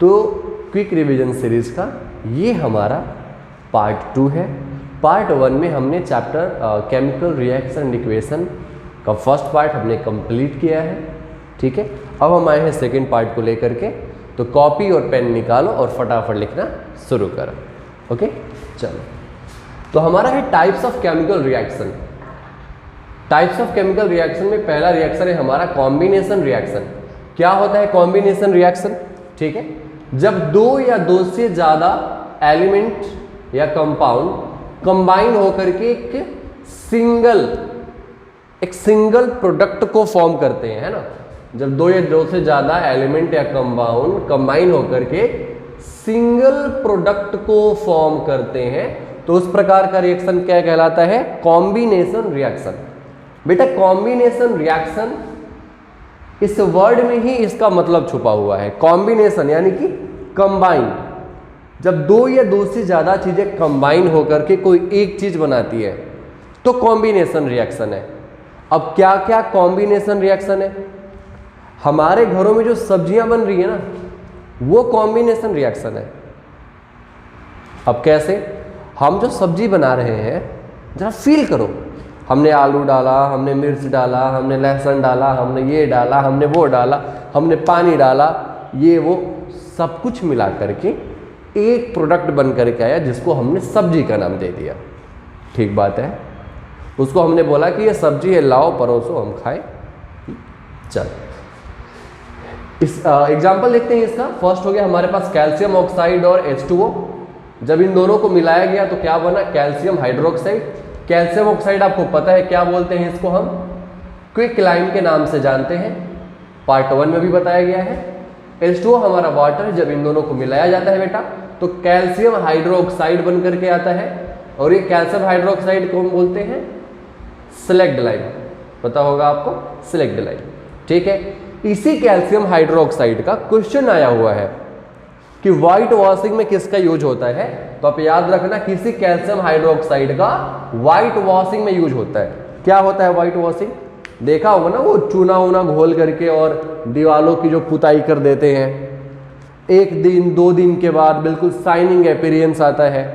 तो quick revision series का ये हमारा पार्ट 2 है। पार्ट 1 में हमने chapter chemical reaction and equation का फर्स्ट पार्ट हमने कंप्लीट किया है। ठीक है, अब हम आए हैं सेकेंड पार्ट को लेकर के। तो कॉपी और पेन निकालो और फटाफट लिखना शुरू करो। ओके, चलो। तो हमारा है types of chemical reaction. Types of chemical reaction में पहला रिएक्शन है हमारा कॉम्बिनेशन रिएक्शन। क्या होता है कॉम्बिनेशन रिएक्शन? ठीक है, जब दो या दो से ज़्यादा एलिमेंट या कंपाउंड कंबाइन होकर के एक सिंगल प्रोडक्ट को फॉर्म करते हैं, है ना। जब दो या दो से ज़्यादा एलिमेंट या कंपाउंड कंबाइन होकर के सिंगल प्रोडक्ट को फॉर्म करते हैं तो उस प्रकार का रिएक्शन क्या कहलाता है? Combination reaction. बेटा कॉम्बिनेशन रिएक्शन इस वर्ड में ही इसका मतलब छुपा हुआ है। कॉम्बिनेशन यानी कि कंबाइन। जब दो या दो से ज़्यादा चीज़ें कंबाइन होकर के कोई एक चीज़ बनाती है तो कॉम्बिनेशन रिएक्शन है। अब क्या क्या कॉम्बिनेशन रिएक्शन है? हमारे घरों में जो सब्जियां बन रही है ना, वो कॉम्बिनेशन रिएक्शन है। अब कैसे? हम जो सब्जी बना रहे हैं जरा फील करो। हमने आलू डाला, हमने मिर्च डाला, हमने लहसुन डाला, हमने ये डाला, हमने वो डाला, हमने पानी डाला, ये वो सब कुछ मिला करके एक प्रोडक्ट बन करके आया जिसको हमने सब्जी का नाम दे दिया। ठीक बात है। उसको हमने बोला कि ये सब्जी है, लाओ परोसो हम खाएं। चल इस एग्जाम्पल देखते हैं इसका। फर्स्ट हो गया हमारे पास कैल्शियम ऑक्साइड और H2O। जब इन दोनों को मिलाया गया तो क्या बना? Calcium hydroxide. कैल्शियम ऑक्साइड आपको पता है क्या बोलते हैं इसको? हम क्विक लाइम के नाम से जानते हैं, पार्ट 1 में भी बताया गया है। H2O हमारा वाटर। जब इन दोनों को मिलाया जाता है बेटा तो कैल्शियम हाइड्रोक्साइड बन करके आता है। और ये कैल्शियम हाइड्रोक्साइड को हम बोलते हैं सिलेक्ट लाइम। पता होगा आपको, सिलेक्ट लाइम। ठीक है, इसी कैल्शियम हाइड्रोक्साइड का क्वेश्चन आया हुआ है कि व्हाइट वॉशिंग में किसका यूज होता है। तो आप याद रखना किसी कैल्शियम हाइड्रोक्साइड का व्हाइट वॉशिंग में यूज होता है। क्या होता है व्हाइट वॉशिंग? देखा होगा ना, वो चूना वूना घोल करके और दीवालों की जो पुताई कर देते हैं, एक दिन दो दिन के बाद बिल्कुल शाइनिंग अपीयरेंस आता है।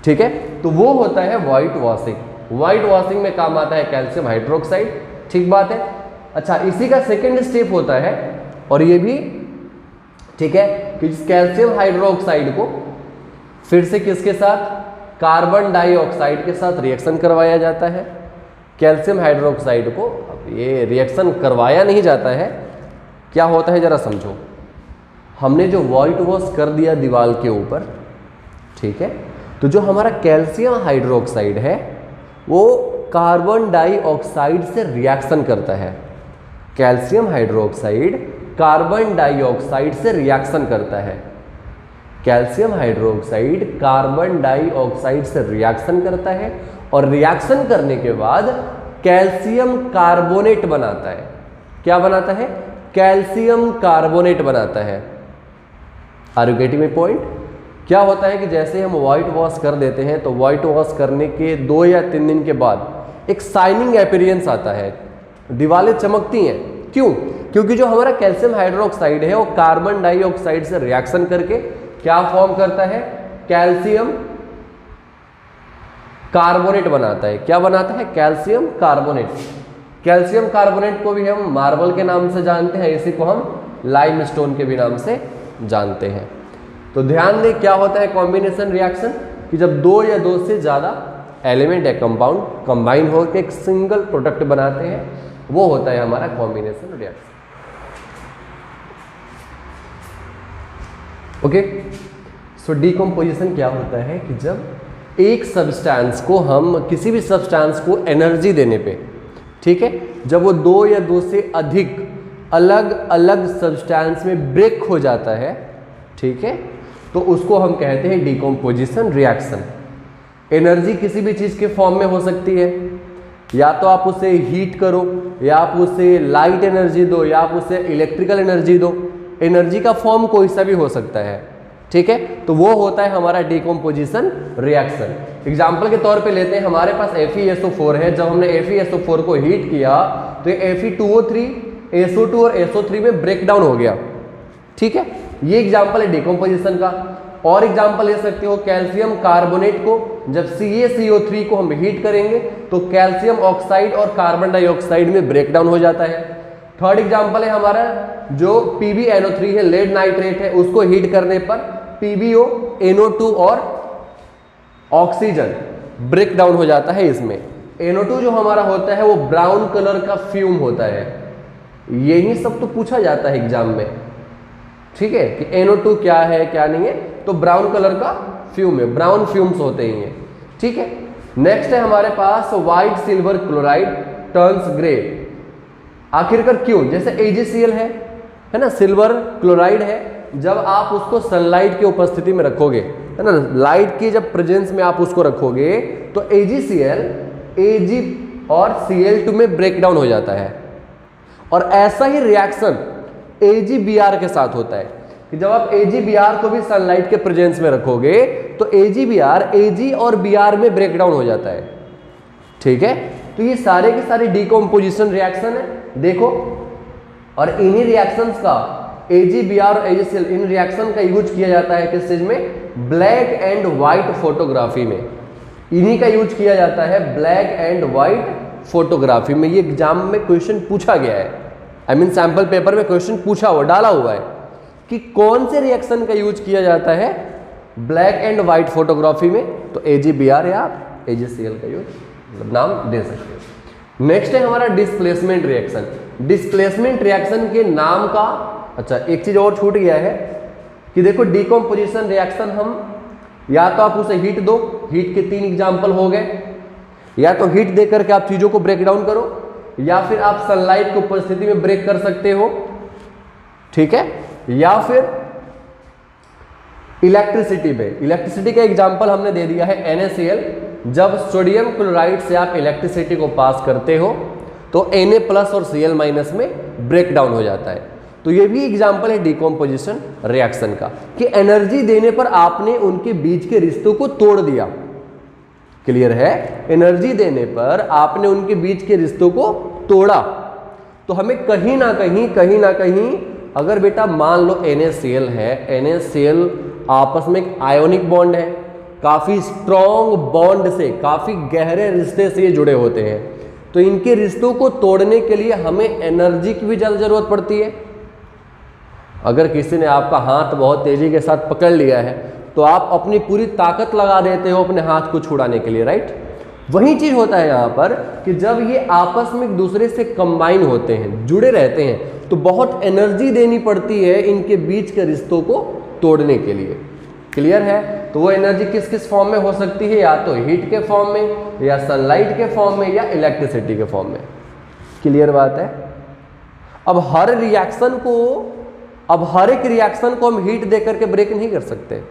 ठीक है, तो वो होता है व्हाइट वॉशिंग। व्हाइट वॉशिंग में काम आता है कैल्शियम हाइड्रोक्साइड। ठीक बात है। अच्छा, इसी का सेकेंड स्टेप होता है, और ये भी ठीक है, कि कैल्शियम हाइड्रोक्साइड को फिर से किसके साथ? कार्बन डाइऑक्साइड के साथ रिएक्शन करवाया जाता है। कैल्शियम हाइड्रोक्साइड को अब ये रिएक्शन करवाया नहीं जाता है। क्या होता है जरा समझो। हमने जो व्हाइट वॉश कर दिया दीवार के ऊपर, ठीक है, तो जो हमारा कैल्शियम हाइड्रोक्साइड है वो कार्बन डाइऑक्साइड से रिएक्शन करता है। कैल्शियम हाइड्रोक्साइड कार्बन डाइऑक्साइड से रिएक्शन करता है। कैल्शियम हाइड्रोक्साइड कार्बन डाइऑक्साइड से रिएक्शन करता है और रिएक्शन करने के बाद कैल्शियम कार्बोनेट बनाता है। क्या बनाता है? कैल्शियम कार्बोनेट बनाता है। Are you getting my point? क्या होता है कि जैसे हम व्हाइट वॉश कर देते हैं तो व्हाइट वॉश करने के 2 या 3 दिन के बाद एक शाइनिंग अपीयरेंस आता है, दीवारें चमकती हैं। क्यों? क्योंकि जो हमारा कैल्शियम हाइड्रोक्साइड है वो कार्बन डाइऑक्साइड से रिएक्शन करके क्या फॉर्म करता है? कैल्शियम कार्बोनेट बनाता है। क्या बनाता है? Calcium carbonate. कैल्शियम कार्बोनेट को भी हम मार्बल के नाम से जानते हैं, इसी को हम लाइमस्टोन के भी नाम से जानते हैं। तो ध्यान दें क्या होता है कॉम्बिनेशन रिएक्शन, कि जब दो या दो से ज़्यादा एलिमेंट या कंपाउंड कंबाइन होकर एक सिंगल प्रोडक्ट बनाते हैं, वो होता है हमारा कॉम्बिनेशन रिएक्शन। ओके, सो डीकम्पोजिशन क्या होता है कि जब एक सब्सटेंस को हम किसी भी सब्सटेंस को एनर्जी देने पे, ठीक है, जब वो दो या दो से अधिक अलग अलग सब्सटेंस में ब्रेक हो जाता है, ठीक है, तो उसको हम कहते हैं डीकम्पोजिशन रिएक्शन। एनर्जी किसी भी चीज़ के फॉर्म में हो सकती है, या तो आप उसे हीट करो, या आप उसे लाइट एनर्जी दो, या आप उसे इलेक्ट्रिकल एनर्जी दो। एनर्जी का फॉर्म कोई सा भी हो सकता है। ठीक है, तो वो होता है हमारा डीकम्पोजिशन रिएक्शन। एग्जाम्पल के तौर पे लेते हैं, हमारे पास FeSO4 है। जब हमने FeSO4 को हीट किया तो ये Fe2O3 SO2 और SO3 में ब्रेक डाउन हो गया। ठीक है, ये एग्जाम्पल है डिकम्पोजिशन का। और एग्जाम्पल ले सकते हो कैल्शियम कार्बोनेट को, जब CaCO3 को हम हीट करेंगे तो कैल्शियम ऑक्साइड और कार्बन डाइऑक्साइड में ब्रेकडाउन हो जाता है। थर्ड एग्जाम्पल है हमारा जो PbNO3 है, लेड नाइट्रेट है, उसको हीट करने पर PbO, NO2 और ऑक्सीजन ब्रेकडाउन हो जाता है इसमें। NO2 जो हमारा होता है वो ब्राउन कलर का फ्यूम होता है। यही सब तो पूछा जाता है एग्जाम में, ठीक है, कि NO2 क्या है क्या नहीं है, तो ब्राउन कलर का फ्यूम है, ब्राउन फ्यूम्स होते हैं ये, ठीक है। नेक्स्ट है हमारे पास white silver chloride turns grey. आखिरकार क्यों? जैसे AgCl है ना, सिल्वर क्लोराइड है, जब आप उसको सनलाइट की उपस्थिति में रखोगे, है ना, लाइट की जब प्रेजेंस में आप उसको रखोगे तो AgCl Ag और Cl2 में ब्रेकडाउन हो जाता है। और ऐसा ही रिएक्शन AgBr के साथ होता है कि जब आप AgBr को भी सनलाइट के प्रेजेंस में रखोगे तो AgBr Ag और Br में ब्रेकडाउन हो जाता है, ठीक है। तो ये सारे के सारे डिकम्पोजिशन रिएक्शन है, देखो। और इन्हीं रिएक्शंस का AgBr और AgCl, इन रिएक्शन का यूज किया जाता है किस चीज में? ब्लैक एंड व्हाइट फोटोग्राफी में। इन्हीं का यूज किया जाता है ब्लैक एंड व्हाइट फोटोग्राफी में। ये एग्जाम में क्वेश्चन पूछा गया है, आई मीन सैंपल पेपर में क्वेश्चन पूछा हुआ, डाला हुआ है कि कौन से रिएक्शन का यूज किया जाता है ब्लैक एंड व्हाइट फोटोग्राफी में, तो AgBr या आप AgCl का यूज नाम दे सकते हो। नेक्स्ट है हमारा डिस्प्लेसमेंट रिएक्शन। डिस्प्लेसमेंट रिएक्शन के नाम का, अच्छा एक चीज और छूट गया है कि देखो डिकम्पोजिशन रिएक्शन हम या तो आप उसे हीट दो, हीट के 3 एग्जाम्पल हो गए, या तो हीट दे करके आप चीजों को ब्रेक डाउन करो, या फिर आप सनलाइट की उपस्थिति में ब्रेक कर सकते हो, ठीक है, या फिर इलेक्ट्रिसिटी पे। इलेक्ट्रिसिटी का एग्जांपल हमने दे दिया है NaCl। जब सोडियम क्लोराइड से आप इलेक्ट्रिसिटी को पास करते हो तो Na+ और Cl- में ब्रेक डाउन हो जाता है। तो ये भी एग्जांपल है डिकम्पोजिशन रिएक्शन का कि एनर्जी देने पर आपने उनके बीच के रिश्तों को तोड़ दिया। क्लियर है? एनर्जी देने पर आपने उनके बीच के रिश्तों को तोड़ा। तो हमें कहीं ना कहीं अगर बेटा मान लो NaCl है, NaCl आपस में एक आयोनिक बॉन्ड है, काफी स्ट्रॉन्ग बॉन्ड से, काफी गहरे रिश्ते से ये जुड़े होते हैं, तो इनके रिश्तों को तोड़ने के लिए हमें एनर्जी की भी ज्यादा जरूरत पड़ती है। अगर किसी ने आपका हाथ बहुत तेजी के साथ पकड़ लिया है तो आप अपनी पूरी ताकत लगा देते हो अपने हाथ को छुड़ाने के लिए, राइट? वही चीज होता है यहाँ पर कि जब ये आपस में एक दूसरे से कंबाइन होते हैं, जुड़े रहते हैं, तो बहुत एनर्जी देनी पड़ती है इनके बीच के रिश्तों को तोड़ने के लिए। क्लियर है? तो वो एनर्जी किस किस फॉर्म में हो सकती है? या तो हीट के फॉर्म में, या सनलाइट के फॉर्म में, या इलेक्ट्रिसिटी के फॉर्म में। क्लियर बात है? अब हर एक रिएक्शन को हम हीट देकर के ब्रेक नहीं कर सकते,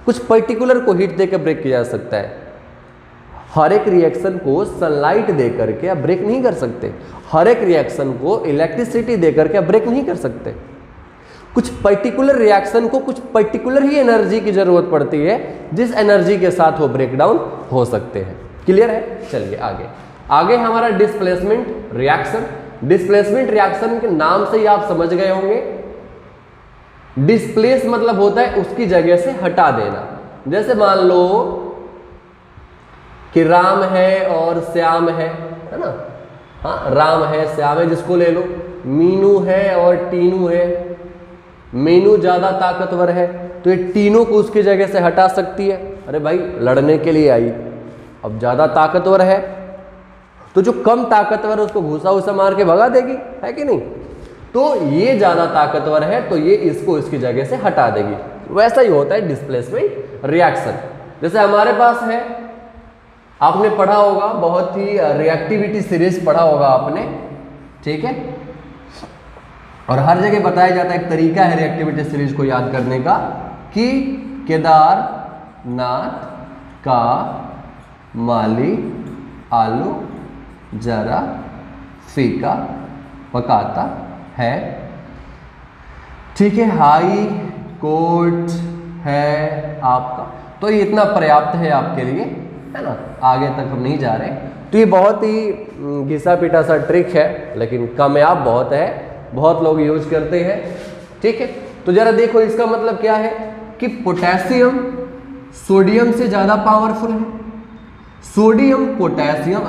कुछ पर्टिकुलर को हीट देकर ब्रेक किया जा सकता है। हर एक रिएक्शन को सनलाइट देकर के आप ब्रेक नहीं कर सकते, हर एक रिएक्शन को इलेक्ट्रिसिटी देकर के आप ब्रेक नहीं कर सकते। कुछ पर्टिकुलर रिएक्शन को कुछ पर्टिकुलर ही एनर्जी की जरूरत पड़ती है, जिस एनर्जी के साथ वो ब्रेक डाउन हो सकते हैं। क्लियर है? चलिए आगे हमारा डिस्प्लेसमेंट रिएक्शन। डिस्प्लेसमेंट रिएक्शन के नाम से ही आप समझ गए होंगे, डिस्प्लेस मतलब होता है उसकी जगह से हटा देना। जैसे मान लो कि राम है और श्याम है ना? हाँ, राम है श्याम है, जिसको ले लो। मीनू है और टीनू है। मीनू ज्यादा ताकतवर है तो ये टीनू को उसकी जगह से हटा सकती है। अरे भाई लड़ने के लिए आई, अब ज्यादा ताकतवर है तो जो कम ताकतवर है उसको घुसा उसा मार के भगा देगी, है कि नहीं? तो ये ज्यादा ताकतवर है तो ये इसको इसकी जगह से हटा देगी। वैसा ही होता है डिस्प्लेसमेंट रिएक्शन। जैसे हमारे पास है, आपने पढ़ा होगा, बहुत ही रिएक्टिविटी सीरीज पढ़ा होगा आपने, ठीक है? और हर जगह बताया जाता है, एक तरीका है रिएक्टिविटी सीरीज को याद करने का कि केदारनाथ का माली आलू जरा फीका पकाता है, ठीक है? हाई कोर्ट है आपका, तो ये इतना पर्याप्त है आपके लिए, है ना? आगे तक हम नहीं जा रहे। तो ये बहुत ही घिसा पीटा सा ट्रिक है, लेकिन कामयाब बहुत है, बहुत लोग यूज करते हैं, ठीक है? तो जरा देखो इसका मतलब क्या है कि पोटेशियम सोडियम से ज्यादा पावरफुल है, सोडियम पोटेशियम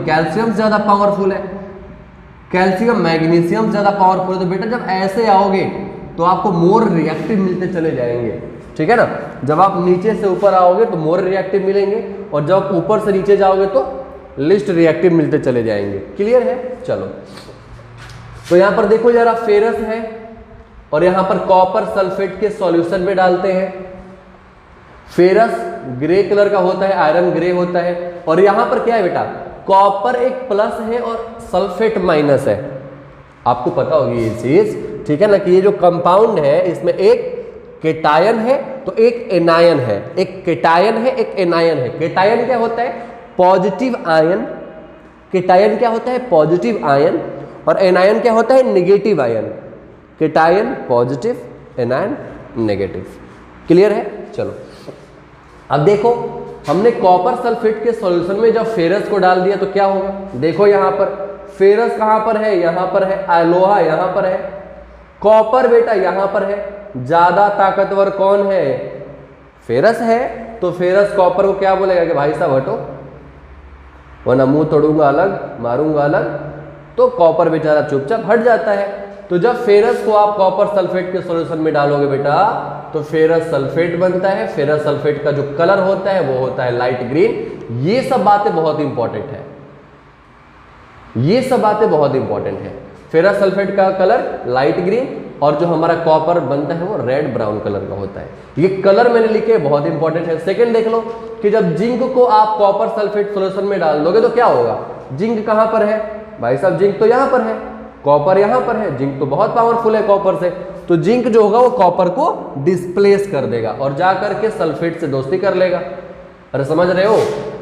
कैल्शियम से ज्यादा पावरफुल है, कैल्शियम मैग्नीशियम से ज्यादा पावरफुल है। तो बेटा जब ऐसे आओगे तो आपको मोर रिएक्टिव मिलते चले जाएंगे, ठीक है ना। जब आप नीचे से ऊपर आओगे तो मोर रिएक्टिव मिलेंगे, और जब आप ऊपर से नीचे जाओगे तो लिस्ट रिएक्टिव मिलते चले जाएंगे। क्लियर है? चलो, तो यहां पर देखो जरा, फेरस है और यहां पर कॉपर सल्फेट के सॉल्यूशन में डालते हैं। फेरस ग्रे कलर का होता है, आयरन ग्रे होता है, और यहां पर क्या है बेटा, कॉपर एक प्लस है और सल्फेट माइनस है। आपको पता होगी ये चीज, ठीक है ना, कि ये जो कंपाउंड है इसमें एक केटायन है तो एक एनायन है, एक केटायन है एक एनायन है। केटायन क्या होता है? Positive ion. केटायन क्या होता है? Positive ion. और एनायन क्या होता है? Negative ion. Cation positive, anion negative. Clear है? चलो, अब देखो हमने कॉपर सल्फेट के सॉल्यूशन में जब फेरस को डाल दिया तो क्या होगा? देखो यहां पर फेरस कहां पर है? यहां पर है। लोहा यहां पर है, कॉपर बेटा यहां पर है। ज्यादा ताकतवर कौन है? फेरस है। तो फेरस कॉपर को क्या बोलेगा कि भाई साहब हटो, वरना मुंह तोड़ूंगा अलग, मारूंगा अलग। तो कॉपर बेचारा चुपचाप हट जाता है। तो जब फेरस को आप कॉपर सल्फेट के सॉल्यूशन में डालोगे बेटा तो फेरस सल्फेट बनता है। फेरस सल्फेट का जो कलर होता है वो होता है लाइट ग्रीन। ये सब बातें बहुत इंपॉर्टेंट है, ये सब बातें बहुत इंपॉर्टेंट है। फेरस सल्फेट का कलर लाइट ग्रीन और जो हमारा कॉपर बनता है वो रेड ब्राउन कलर का होता है। ये कलर मैंने लिखे बहुत इंपॉर्टेंट है। सेकंड देख लो कि जब जिंक को आप कॉपर सल्फेट सॉल्यूशन में डाल दोगे तो क्या होगा? जिंक कहां पर है? भाई साहब जिंक तो यहां पर है, कॉपर यहां पर है। जिंक तो बहुत पावरफुल है कॉपर से, तो जिंक जो होगा वो कॉपर को डिस्प्लेस कर देगा और जा करके सल्फेट से दोस्ती कर लेगा। अरे समझ रहे हो?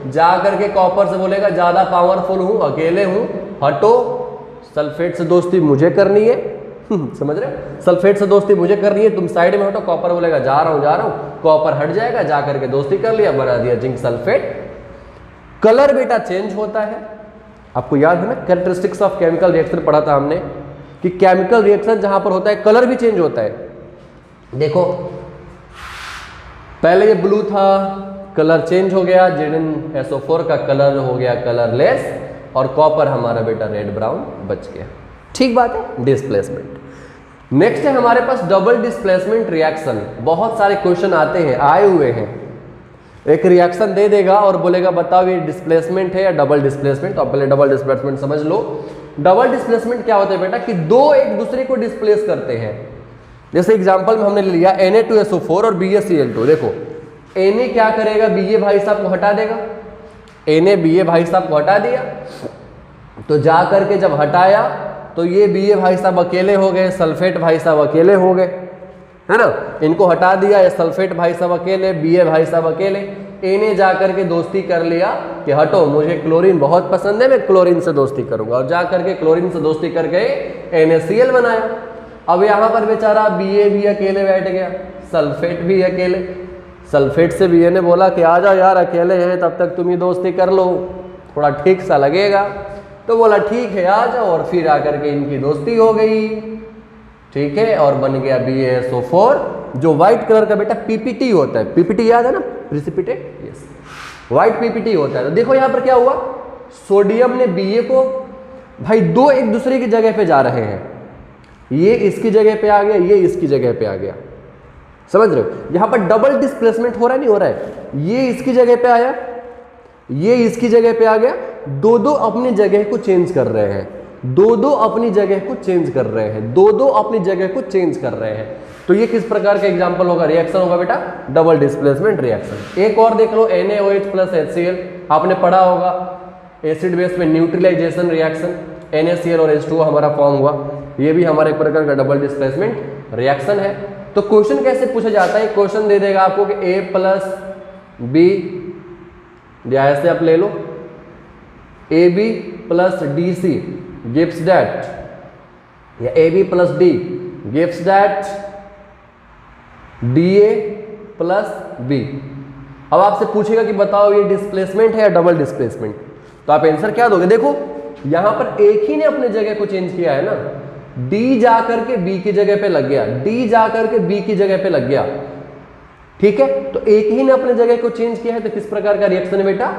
जा करके कॉपर से बोलेगा ज्यादा पावरफुल हूं, अकेले हूं, हटो, सल्फेट से दोस्ती मुझे करनी है। समझ रहे हो? सल्फेट से दोस्ती मुझे करनी है, तुम साइड में हटो। कॉपर बोलेगा जा रहा हूं, कॉपर हट जाएगा, जा करके दोस्ती कर लिया, बना दिया जिंक सल्फेट। कलर बेटा चेंज होता है। आपको याद है ना कैरेक्टरिस्टिक्स ऑफ केमिकल रिएक्शन पढ़ा था हमने कि केमिकल रिएक्शन जहां पर होता है कलर भी चेंज होता है। देखो पहले ये ब्लू था, कलर चेंज हो गया, ZnSO4 का कलर हो गया कलरलेस और कॉपर हमारा बेटा रेड ब्राउन बच गया। ठीक बात है? डिस्प्लेसमेंट। नेक्स्ट है हमारे पास डबल डिस्प्लेसमेंट रिएक्शन। बहुत सारे क्वेश्चन आते हैं, आए हुए हैं। एक रिएक्शन दे देगा और बोलेगा बताओ ये डिस्प्लेसमेंट है या डबल डिस्प्लेसमेंट। तो आप पहले डबल डिस्प्लेसमेंट समझ लो। डबल डिस्प्लेसमेंट क्या होता है बेटा कि दो एक दूसरे को डिस्प्लेस करते हैं। जैसे एग्जांपल में हमने लिया Na2SO4 और BaCl2। देखो Na क्या करेगा? Ba भाई साहब को हटा देगा। Na Ba भाई साहब को हटा दिया, तो जा करके जब हटाया तो ये Ba भाई साहब अकेले हो गए, सल्फेट भाई साहब अकेले हो गए, है ना। इनको हटा दिया, ये सल्फेट भाई साहब अकेले, Ba भाई साहब अकेले। Na जा करके दोस्ती कर लिया कि हटो मुझे क्लोरीन बहुत पसंद है, मैं क्लोरीन से दोस्ती करूंगा, और जा करके क्लोरीन से दोस्ती करके NaCl बनाया। अब यहाँ पर बेचारा Ba भी अकेले बैठ गया, सल्फेट भी अकेले। सल्फेट से Ba ने बोला कि आ जाओ यार, अकेले हैं तब तक तुम ही दोस्ती कर लो, थोड़ा ठीक सा लगेगा। तो बोला ठीक है आ जाओ, और फिर आकर के इनकी दोस्ती हो गई, ठीक है, और बन गया BaSO4 जो व्हाइट कलर का बेटा PPT होता है। PPT याद है ना? प्रिसिपिटेट, यस, व्हाइट PPT होता है। तो देखो यहाँ पर क्या हुआ, सोडियम ने Ba को, भाई दो एक दूसरे की जगह पे जा रहे हैं, ये इसकी जगह पे आ गया, ये इसकी जगह पे आ गया। समझ रहे हो? यहां पर डबल डिस्प्लेसमेंट हो रहा है, नहीं हो रहा है? ये इसकी जगह पे आया, ये इसकी जगह पे आ गया, दो दो अपनी जगह को चेंज कर रहे हैं, दो दो अपनी जगह को चेंज कर रहे हैं, दो दो अपनी जगह को चेंज कर रहे हैं। तो ये किस प्रकार का एग्जांपल होगा? रिएक्शन होगा बेटा डबल डिस्प्लेसमेंट रिएक्शन। एक और देख लो, NaOH प्लस HCl, आपने पढ़ा होगा एसिड बेस में न्यूट्रलाइजेशन रिएक्शन, NaCl और H2O हमारा फॉर्म हुआ। ये भी हमारे एक प्रकार का डबल डिस्प्लेसमेंट रिएक्शन है। तो क्वेश्चन कैसे पूछा जाता है? क्वेश्चन दे देगा आपको कि A प्लस B, या ऐसे आप ले लो AB plus DC gives that, या AB plus D gives that Da plus B। अब आपसे पूछेगा कि बताओ ये डिस्प्लेसमेंट है या डबल डिस्प्लेसमेंट, तो आप आंसर क्या दोगे? देखो यहां पर एक ही ने अपने जगह को चेंज किया है ना, डी जाकर के बी की जगह पे लग गया, डी जाकर के बी की जगह पे लग गया, ठीक है। तो एक ही ने अपने जगह को चेंज किया है, तो किस प्रकार का रिएक्शन है बेटा?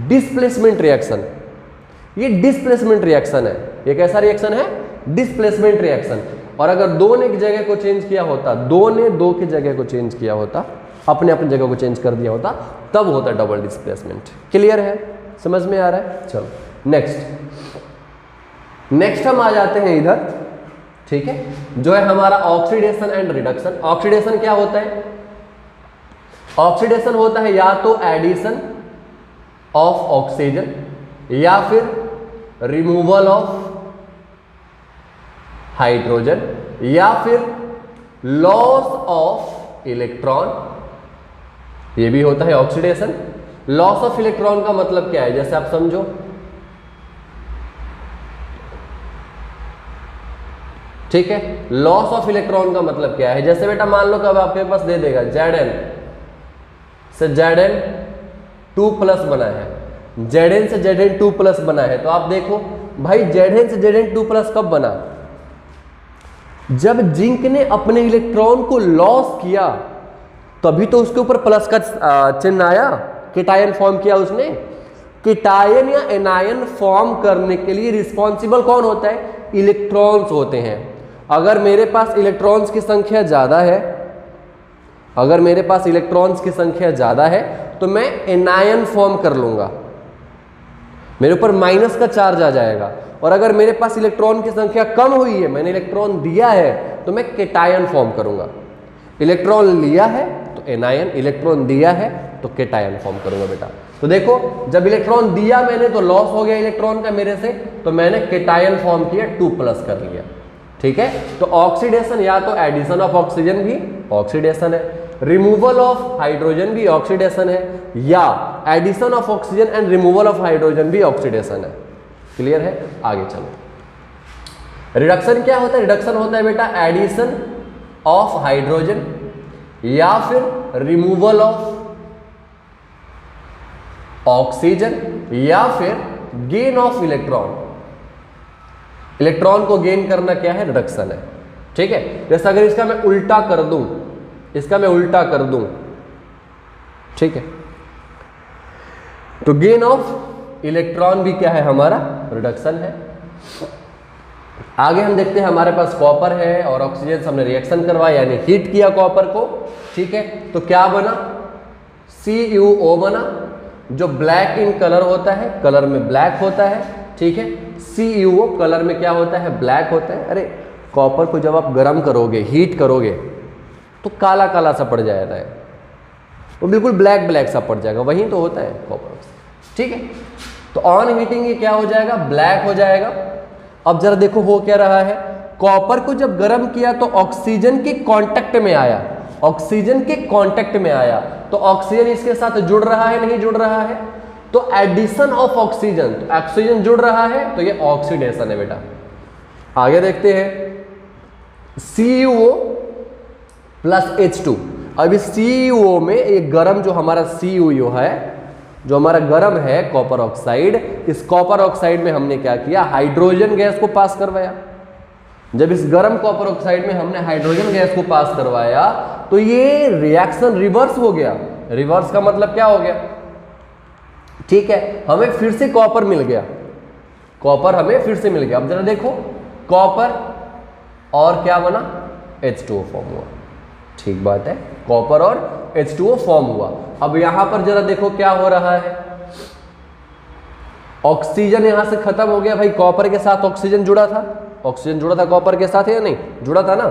Displacement reaction. ये डिस्प्लेसमेंट रिएक्शन है। ये कैसा रिएक्शन है? Displacement reaction. और अगर दो ने जगह को चेंज किया होता, दो ने दो की जगह को चेंज किया होता, अपने अपनी जगह को चेंज कर दिया होता, तब होता डबल डिस्प्लेसमेंट। क्लियर है? समझ में आ रहा है? चलो नेक्स्ट हम आ जाते हैं इधर, ठीक है, जो है हमारा ऑक्सीडेशन एंड रिडक्शन। ऑक्सीडेशन क्या होता है? ऑक्सीडेशन होता है या तो एडिशन ऑफ ऑक्सीजन या फिर रिमूवल ऑफ हाइड्रोजन या फिर लॉस ऑफ इलेक्ट्रॉन, ये भी होता है ऑक्सीडेशन। लॉस ऑफ इलेक्ट्रॉन का मतलब क्या है? जैसे आप समझो, ठीक है, लॉस ऑफ इलेक्ट्रॉन का मतलब क्या है? जैसे बेटा मान लो कि अब आपके पास दे देगा Zn से Zn2+ बना है, Zn से Zn2+ बना है, तो आप देखो भाई Zn से Zn2+ कब बना? जब जिंक ने अपने इलेक्ट्रॉन को लॉस किया, तभी तो उसके ऊपर प्लस का चिन्ह आया, केटायन फॉर्म किया उसने। केटायन या एनायन फॉर्म करने के लिए रिस्पॉन्सिबल कौन होता है? इलेक्ट्रॉन्स होते हैं। अगर मेरे पास इलेक्ट्रॉन्स की संख्या ज्यादा है, अगर मेरे पास इलेक्ट्रॉन्स की संख्या ज्यादा है तो मैं एनायन फॉर्म कर लूंगा, मेरे ऊपर माइनस का चार्ज आ जाएगा। और अगर मेरे पास इलेक्ट्रॉन की संख्या कम हुई है, मैंने इलेक्ट्रॉन दिया है, तो मैं केटायन फॉर्म करूंगा। इलेक्ट्रॉन लिया है तो एनायन, इलेक्ट्रॉन दिया है तो केटायन फॉर्म करूंगा बेटा। तो देखो, जब इलेक्ट्रॉन दिया मैंने तो लॉस हो गया इलेक्ट्रॉन का मेरे से, तो मैंने केटायन फॉर्म किया, 2+ कर लिया, ठीक है। तो ऑक्सीडेशन या तो एडिशन ऑफ ऑक्सीजन भी ऑक्सीडेशन है, रिमूवल ऑफ हाइड्रोजन भी ऑक्सीडेशन है, या addition of oxygen and removal of hydrogen भी ऑक्सीडेशन है। क्लियर है? आगे चलो। रिडक्शन क्या होता है? रिडक्शन होता है बेटा एडिशन ऑफ हाइड्रोजन या फिर रिमूवल ऑफ ऑक्सीजन या फिर गेन ऑफ इलेक्ट्रॉन। इलेक्ट्रॉन को गेन करना क्या है? रिडक्शन है, ठीक है। जैसे अगर इसका मैं उल्टा कर दूं, इसका मैं उल्टा कर दूं, ठीक है, तो गेन ऑफ इलेक्ट्रॉन भी क्या है? हमारा रिडक्शन है। आगे हम देखते हैं, हमारे पास कॉपर है और ऑक्सीजन से हमने रिएक्शन करवाया, यानी हीट किया कॉपर को, ठीक है। तो क्या बना? CuO बना, जो ब्लैक इन कलर होता है, कलर में ब्लैक होता है, ठीक है। CuO कलर में क्या होता है? ब्लैक होता है। अरे कॉपर को जब आप गर्म करोगे, हीट करोगे, तो काला काला सा पड़ जाता है, वो बिल्कुल ब्लैक ब्लैक सा पड़ जाएगा, वही तो होता है कॉपर, ठीक है। तो ऑन हीटिंग ये क्या हो जाएगा? ब्लैक हो जाएगा। अब जरा देखो हो क्या रहा है, कॉपर को जब गर्म किया तो ऑक्सीजन के कांटेक्ट में आया, ऑक्सीजन के कांटेक्ट में आया, तो ऑक्सीजन इसके साथ जुड़ रहा है, नहीं जुड़ रहा है? तो एडिशन ऑफ ऑक्सीजन, तो ऑक्सीजन जुड़ रहा है, तो ये ऑक्सीडेशन है बेटा। आगे देखते हैं, CuO प्लस H2। अब इस CuO में एक गर्म जो हमारा CuO है, जो हमारा गर्म है कॉपर ऑक्साइड, इस कॉपर ऑक्साइड में हमने क्या किया? हाइड्रोजन गैस को पास करवाया। जब इस गर्म कॉपर ऑक्साइड में हमने हाइड्रोजन गैस को पास करवाया तो ये रिएक्शन रिवर्स हो गया। रिवर्स का मतलब क्या हो गया? ठीक है, हमें फिर से कॉपर मिल गया, कॉपर हमें फिर से मिल गया। अब जरा देखो, कॉपर और क्या बना? H2O फॉर्म हुआ, ठीक बात है, कॉपर और H2O फॉर्म हुआ। अब यहां पर जरा देखो क्या हो रहा है, ऑक्सीजन यहां से खत्म हो गया। भाई कॉपर के साथ ऑक्सीजन जुड़ा था, ऑक्सीजन जुड़ा था कॉपर के साथ या नहीं जुड़ा था ना?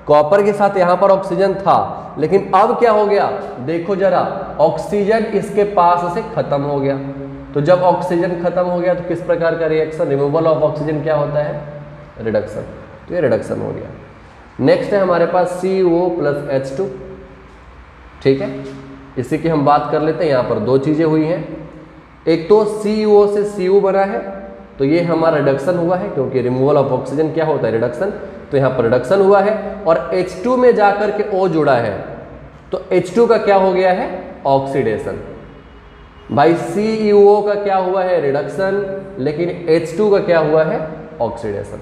कॉपर के साथ यहां पर ऑक्सीजन था, लेकिन अब क्या हो गया? देखो जरा, ऑक्सीजन इसके पास से खत्म हो गया। तो जब ऑक्सीजन खत्म हो गया तो किस प्रकार का रिएक्शन? रिमूवल ऑफ ऑक्सीजन क्या होता है? रिडक्शन। तो ये रिडक्शन हो गया। नेक्स्ट है हमारे पास CuO प्लस H2, ठीक है। इसी की हम बात कर लेते हैं। यहाँ पर दो चीजें हुई हैं, एक तो CuO से Cu बना है, तो ये हमारा रिडक्शन हुआ है, क्योंकि रिमूवल ऑफ ऑक्सीजन क्या होता है? रिडक्शन। तो यहाँ पर रिडक्शन हुआ है, और H2 में जाकर के O जुड़ा है, तो H2 का क्या हो गया है? ऑक्सीडेशन। भाई CuO का क्या हुआ है? रिडक्शन, लेकिन H2 का क्या हुआ है? ऑक्सीडेशन।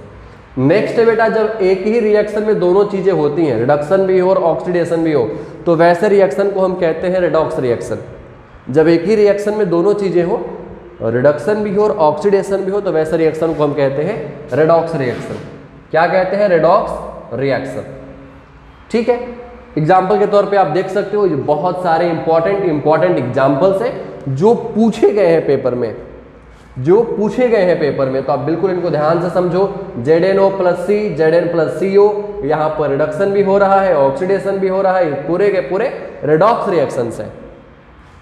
नेक्स्ट है बेटा, जब एक ही रिएक्शन में दोनों चीजें होती हैं, रिडक्शन भी हो और ऑक्सीडेशन भी हो, तो वैसे रिएक्शन को हम कहते हैं रेडॉक्स रिएक्शन। जब एक ही रिएक्शन में दोनों चीजें हो, रिडक्शन भी हो और ऑक्सीडेशन भी हो, तो वैसे रिएक्शन को हम कहते हैं रेडॉक्स रिएक्शन। क्या कहते हैं? Redox reaction. ठीक है, एग्जाम्पल के तौर पे आप देख सकते हो, ये बहुत सारे इंपॉर्टेंट एग्जाम्पल्स हैं जो पूछे गए हैं पेपर में, तो आप बिल्कुल इनको ध्यान से समझो। ZnO + C, Zn + CO, यहाँ पर रिडक्शन भी हो रहा है, ऑक्सीडेशन भी हो रहा है, पूरे के पूरे रिडॉक्स रिएक्शंस हैं।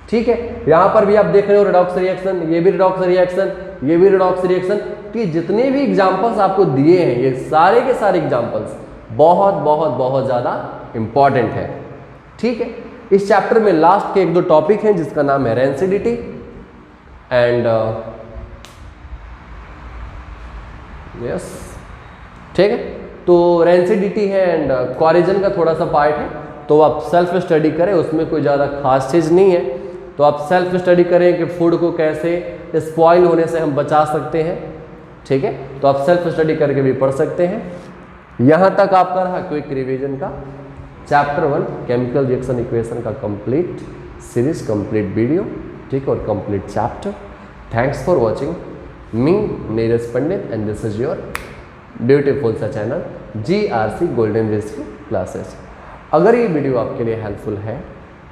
ठीक है, यहाँ पर भी आप देख रहे हो रिडॉक्स रिएक्शन, ये भी रिडॉक्स रिएक्शन, ये भी रिडॉक्स रिएक्शन। कि जितने भी एग्जाम्पल्स आपको दिए हैं, ये सारे के सारे एग्जाम्पल्स बहुत बहुत बहुत ज़्यादा इंपॉर्टेंट है। ठीक है, इस चैप्टर में लास्ट के 1-2 टॉपिक हैं जिसका नाम है रेंसिडिटी एंड यस। ठीक है, तो रेंसिडिटी है एंड कोरिजन का थोड़ा सा पार्ट है, तो आप सेल्फ स्टडी करें, उसमें कोई ज़्यादा खास चीज़ नहीं है। तो आप सेल्फ स्टडी करें कि फूड को कैसे स्पॉइल होने से हम बचा सकते हैं। ठीक है, तो आप सेल्फ स्टडी करके भी पढ़ सकते हैं। यहाँ तक आपका रहा क्विक रिवीजन का चैप्टर 1 केमिकल रिएक्शन इक्वेशन का कंप्लीट सीरीज, कंप्लीट वीडियो, ठीक, और complete chapter. Thanks for watching me, Neeraj Pandit, and this is your beautiful सा channel GRC golden rescue classes. अगर ये वीडियो आपके लिए हेल्पफुल है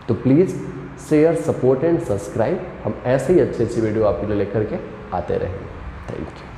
तो please share, support and subscribe. हम ऐसे ही अच्छी वीडियो आपके लिए लेकर के आते रहेंगे। Thank you.